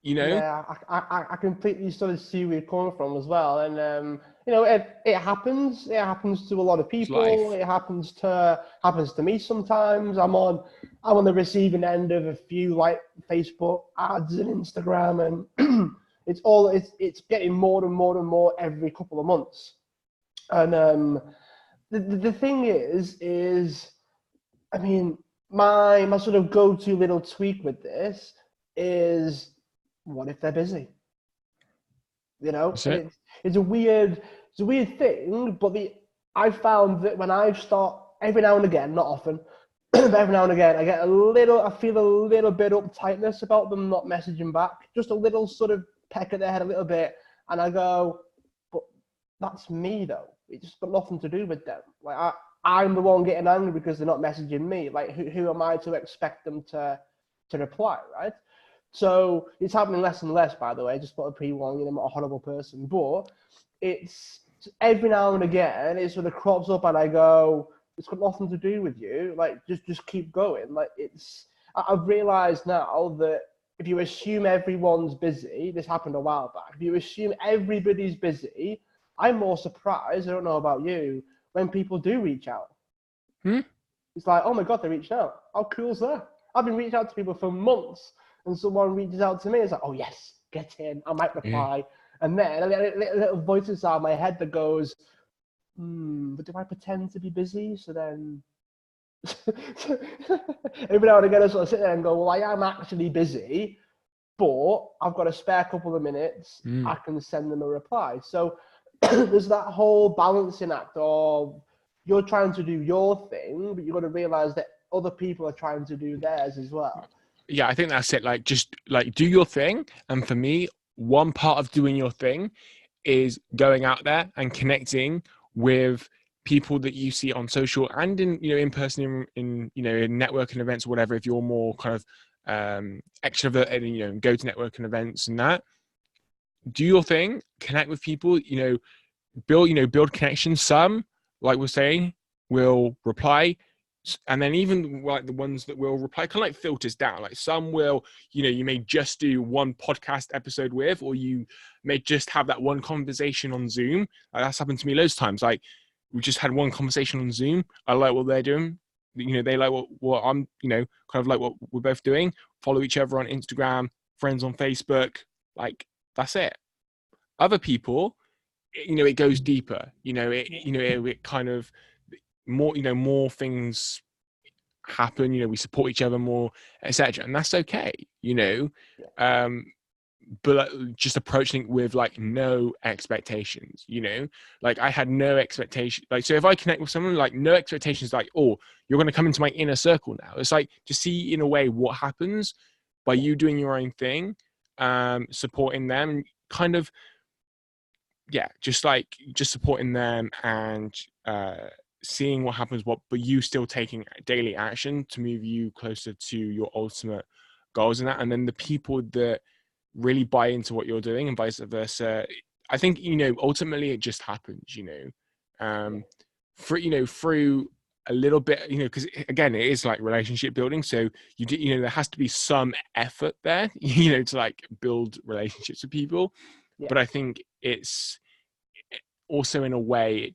Yeah, I completely sort of see where you're coming from as well. And it happens. It happens to a lot of people. It happens to me sometimes. I'm on the receiving end of a few like Facebook ads and Instagram, and it's getting more and more and more every couple of months. And the thing is, I mean, my sort of go-to little tweak with this is, what if they're busy? It's a weird thing, but I found that when I start, every now and again, not often, but every now and again, I feel a little bit uptightness about them not messaging back, just a little sort of peck at their head a little bit, and I go, but that's me though. It's just got nothing to do with them. Like I'm the one getting angry because they're not messaging me. Like who am I to expect them to reply, right? So it's happening less and less, by the way. I just put a pre-warning, I'm not a horrible person, but it's every now and again it sort of crops up, and I go, it's got nothing to do with you. Like just keep going. Like I've realized now that if you assume everyone's busy, this happened a while back. If you assume everybody's busy, I'm more surprised, I don't know about you, when people do reach out. It's like, oh my God, they reached out. How cool is that? I've been reaching out to people for months, and someone reaches out to me. It's like, oh yes, get in. I might reply. And then a little voice inside my head that goes, but do I pretend to be busy? So then Every now and again, I sort of sit there and go, well, I am actually busy, but I've got a spare couple of minutes. I can send them a reply. So there's that whole balancing act of you're trying to do your thing, but you've got to realize that other people are trying to do theirs as well. Yeah, I think that's it. Like, just like do your thing. And for me, one part of doing your thing is going out there and connecting with people that you see on social and in person in networking events or whatever. If you're more kind of extrovert and go to networking events and that, do your thing, connect with people, build connections. Some, like we're saying, will reply, and then even like the ones that will reply kind of like filters down. Like some will, you may just do one podcast episode with, or you may just have that one conversation on Zoom. That's happened to me loads of times. Like we just had one conversation on Zoom. I like what they're doing. They like what I'm, kind of like what we're both doing. Follow each other on Instagram, friends on Facebook. Like that's it. Other people, it goes deeper. It kind of more things happen. We support each other more, etc., and that's okay. But just approaching it with like no expectations. Like I had no expectation. Like, so if I connect with someone, like no expectations, like, oh, you're going to come into my inner circle now. It's like to see in a way what happens by you doing your own thing, supporting them, kind of, just supporting them and seeing what happens, but you still taking daily action to move you closer to your ultimate goals and that. And then the people that really buy into what you're doing and vice versa, I think, ultimately it just happens, through a little bit, because again, it is like relationship building. So there has to be some effort there, to like build relationships with people. Yeah. But I think it's also in a way it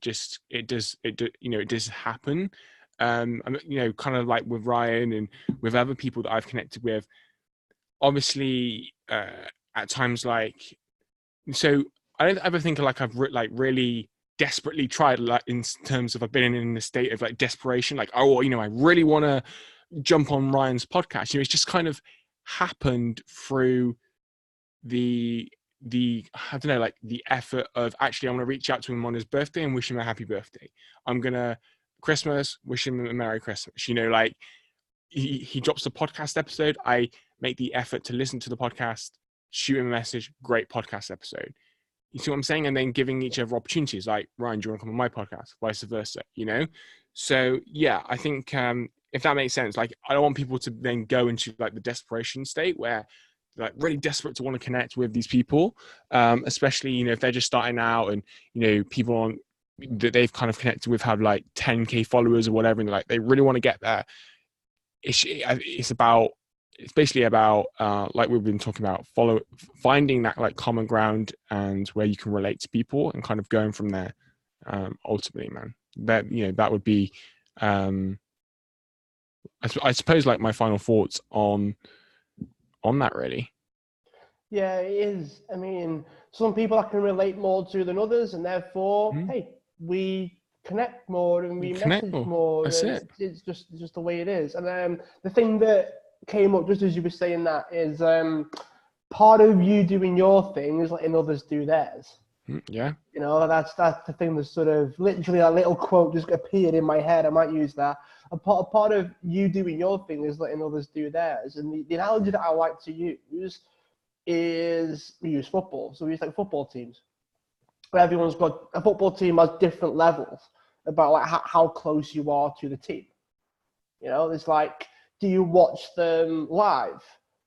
does happen. Kind of like with Ryan and with other people that I've connected with, obviously at times, like, so I don't ever think like I've really desperately tried, like in terms of I've been in a state of like desperation, like, oh, I really want to jump on Ryan's podcast. It's just kind of happened through the I don't know, like the effort of actually I'm going to reach out to him on his birthday and wish him a happy birthday. I'm going to Christmas, wish him a Merry Christmas. Like he drops the podcast episode, I make the effort to listen to the podcast, shoot him a message, great podcast episode. You see what I'm saying? And then giving each other opportunities, like, Ryan, do you want to come on my podcast? Vice versa, So yeah, I think if that makes sense, like I don't want people to then go into like the desperation state where like really desperate to want to connect with these people, especially, if they're just starting out and, people that they've kind of connected with have like 10K followers or whatever, and like they really want to get there. It's basically about like we've been talking about, finding that like common ground and where you can relate to people and kind of going from there. Ultimately, man, that would be I suppose like my final thoughts on that, really. Yeah, it is. I mean, some people I can relate more to than others, and therefore, hey, we connect more and we message more. That's it. It's just the way it is. And the thing that came up just as you were saying that is part of you doing your thing is letting others do theirs. Yeah. That's the thing that's sort of literally a little quote just appeared in my head. I might use that. A part of you doing your thing is letting others do theirs. And the analogy that I like to use is we use football. So we use like football teams. Everyone's got a football team has different levels about like how close you are to the team. It's like, do you watch them live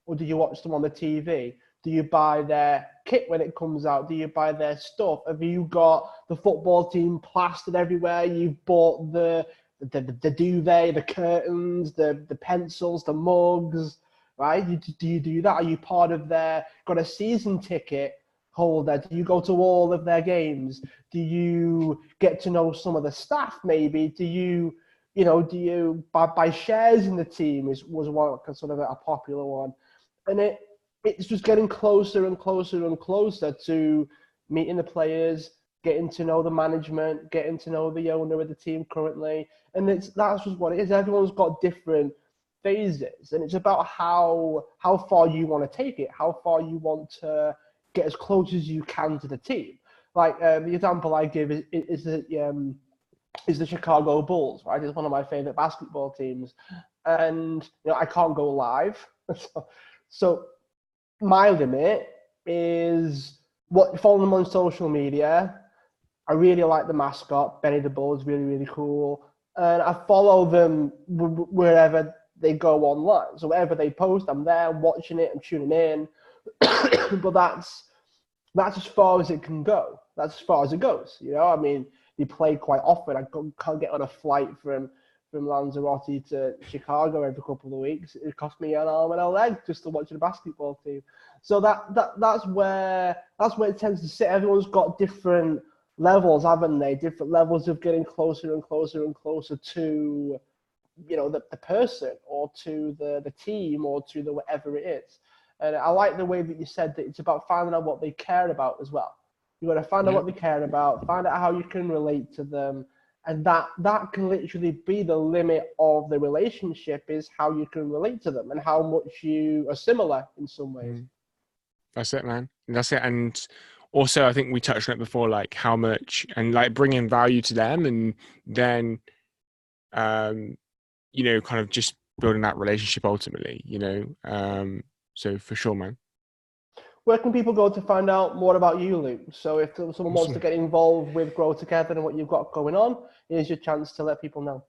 or do you watch them on the TV? Do you buy their kit when it comes out? Do you buy their stuff? Have you got the football team plastered everywhere? You've bought the duvet, the curtains, the pencils, the mugs, right? Do you do that? Are you part of got a season ticket holder? Do you go to all of their games? Do you get to know some of the staff maybe? Do you buy shares in the team was one sort of a popular one. And it's just getting closer and closer and closer to meeting the players, getting to know the management, getting to know the owner of the team currently. And that's just what it is. Everyone's got different phases, and it's about how far you want to take it, how far you want to get as close as you can to the team. Like the example I give is the Chicago Bulls, right? It's one of my favorite basketball teams, and I can't go live, so my limit is following them on social media. I really like the mascot, Benny the Bull is really, really cool. And I follow them wherever they go online. So wherever they post, I'm there, watching it, I'm tuning in. But that's as far as it can go. That's as far as it goes. I mean, they play quite often. I can't get on a flight from Lanzarote to Chicago every couple of weeks. It cost me an arm and a leg just to watch the basketball team. So that's where it tends to sit. Everyone's got different levels, haven't they? Different levels of getting closer and closer and closer to, the person or to the team or to the whatever it is. And I like the way that you said that it's about finding out what they care about as well. You got to find out what they care about, find out how you can relate to them, and that can literally be the limit of the relationship, is how you can relate to them and how much you are similar in some ways. That's it, man. That's it. And also, I think we touched on it before, like how much and like bringing value to them, and then, kind of just building that relationship ultimately, so for sure, man. Where can people go to find out more about you, Luke? So if someone wants to get involved with Grow Together and what you've got going on, here's your chance to let people know.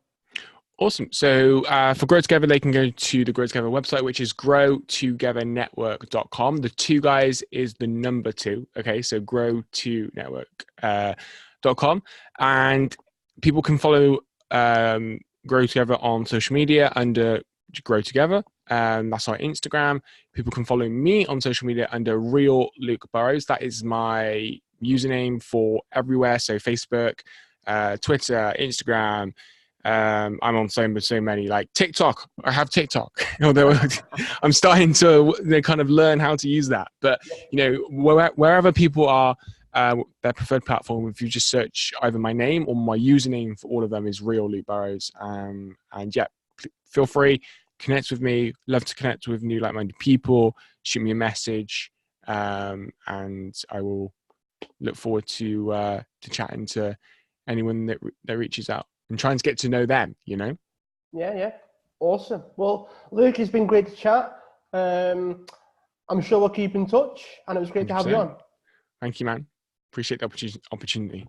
Awesome. So for Grow Together, they can go to the Grow Together website, which is growtogethernetwork.com. The 2 guys is the number 2. Okay, so growtogethernetwork.com. And people can follow Grow Together on social media under Grow Together. That's our Instagram. People can follow me on social media under Real Luke Burrows. That is my username for everywhere. So Facebook, Twitter, Instagram. I'm on so many, like TikTok. I have TikTok, although I'm starting to kind of learn how to use that. But wherever people are, their preferred platform, if you just search either my name or my username for all of them is Real Luke Burrows. And yeah, feel free, connect with me. Love to connect with new like-minded people. Shoot me a message, and I will look forward to chatting to anyone that reaches out and trying to get to know them. Yeah, awesome. Well, Luke, it's been great to chat. I'm sure we'll keep in touch, and it was great 100%. To have you on. Thank you, man. Appreciate the opportunity.